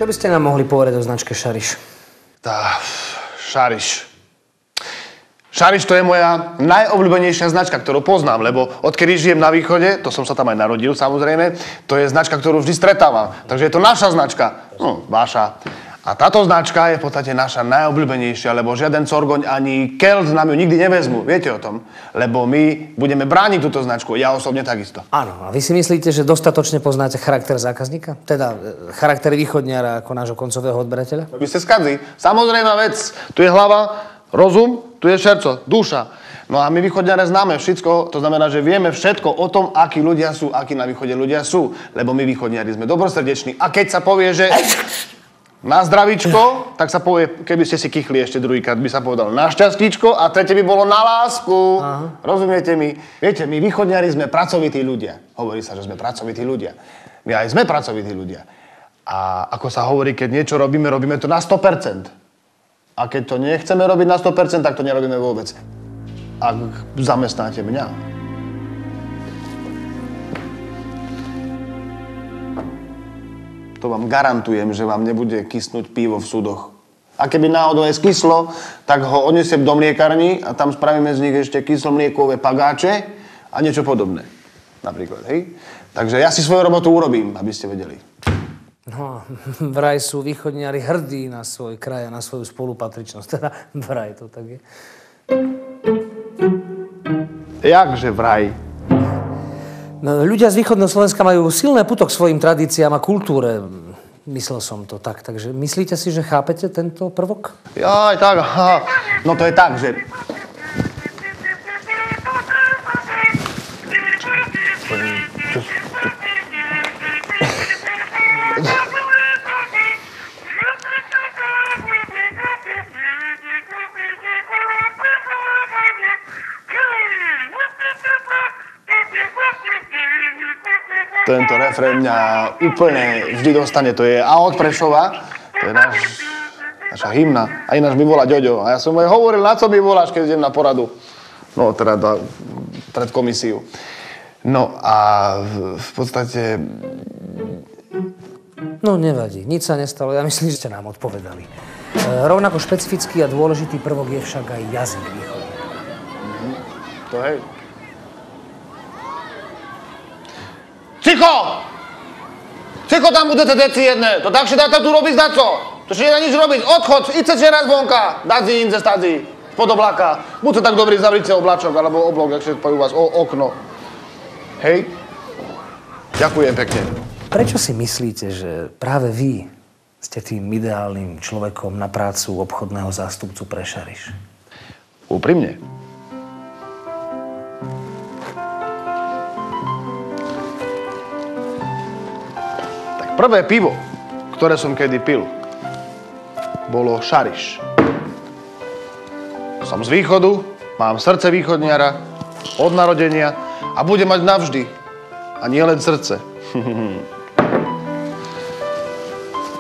by ste nám mohli povedať o značke Šariš? Tá, Šariš. Šariš to je moja najobľúbenejšia značka, ktorú poznám, lebo odkedy žijem na východe, to som sa tam aj narodil samozrejme, to je značka, ktorú vždy stretávam. Takže je to naša značka. Vaša. A táto značka je v podstate naša najobľúbenejšia, lebo žiaden Corgoň ani Kelt nám ju nikdy nevezmu. Viete o tom? Lebo my budeme brániť túto značku. Ja osobne takisto. Áno. A vy si myslíte, že dostatočne poznáte charakter zákazníka? Teda charakter východniara ako nášho koncového odberateľa? Vy ste skadzi. Samozrejmá vec. Tu je hlava, rozum, tu je srdco, duša. No a my východňare známe všetko, to znamená, že vieme všetko o tom, akí ľudia sú, akí na východe ľudia sú. Lebo my východňari sme dobrosrdeční. A keď sa povie, že na zdravíčko, tak sa povie, keby ste si kichli ešte druhýkrát, by sa povedalo na šťastíčko a tretie by bolo na lásku. Aha. Rozumiete mi? Viete, my východňari sme pracovití ľudia. Hovorí sa, že sme pracovití ľudia. My aj sme pracovití ľudia. A ako sa hovorí, keď niečo robíme, robíme to na 100%. A keď to nechceme robiť na 100%, tak to nerobíme vôbec. Ak zamestnáte mňa. To vám garantujem, že vám nebude kysnúť pivo v súdoch. A keby náhodou aj skyslo, tak ho odnesiem do mliekarni a tam spravíme z nich ešte kyslomliekové pagáče a niečo podobné. Napríklad, hej? Takže ja si svoju robotu urobím, aby ste vedeli. No, vraj sú východniari hrdí na svoj kraj a na svoju spolupatričnosť. Teda vraj to tak je. Jakže vraj? No, ľudia z východného Slovenska majú silné puto k svojim tradíciám a kultúre. Myslel som to tak. Takže myslíte si, že chápete tento prvok? Jaj, tak, aha. No to je tak, že... Tento refrén mňa úplne vždy dostane. To je A od Prešova. To je naša hymna. A ináč mi volá Ďoďo. A ja som mu aj hovoril, na co mi voláš, keď idem na poradu. No, teda pred komisiu. No a v podstate... No, nevadí. Nič sa nestalo. Ja myslím, že ste nám odpovedali. Rovnako špecifický a dôležitý prvok je však aj jazyk východný. To hej. Cicho! Cicho, tam budete deci jedné. To tak si dáte tu robiť na co? To si nedá nič robiť. Odchod, idete raz vonka. Dadzi, inze, stadzi. Spod obláka. Buďte tak dobrý, zavrite oblačok, alebo oblok, jak sa pojú vás, okno. Hej? Ďakujem pekne. Prečo si myslíte, že práve vy ste tým ideálnym človekom na prácu obchodného zástupcu pre Šariš? Úprimne. Prvé pivo, ktoré som kedy pil, bolo Šariš. Som z východu, mám srdce východniara, od narodenia a budem mať navždy. A nie len srdce.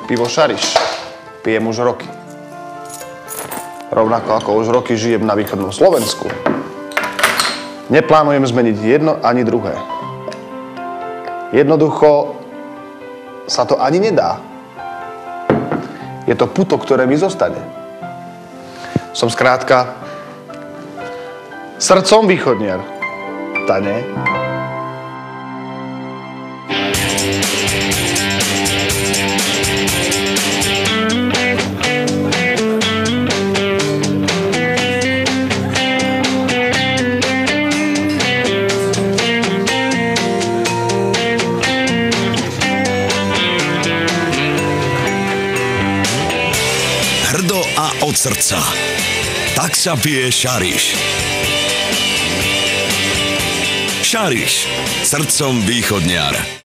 Pivo Šariš pijem už roky. Rovnako ako už roky žijem na východnom Slovensku. Neplánujem zmeniť jedno ani druhé. Jednoducho sa to ani nedá. Je to puto, ktoré mi zostane. Som skrátka srdcom východniar. Tane. Od srdca. Tak sa pije Šariš. Šariš. Srdcom východniar.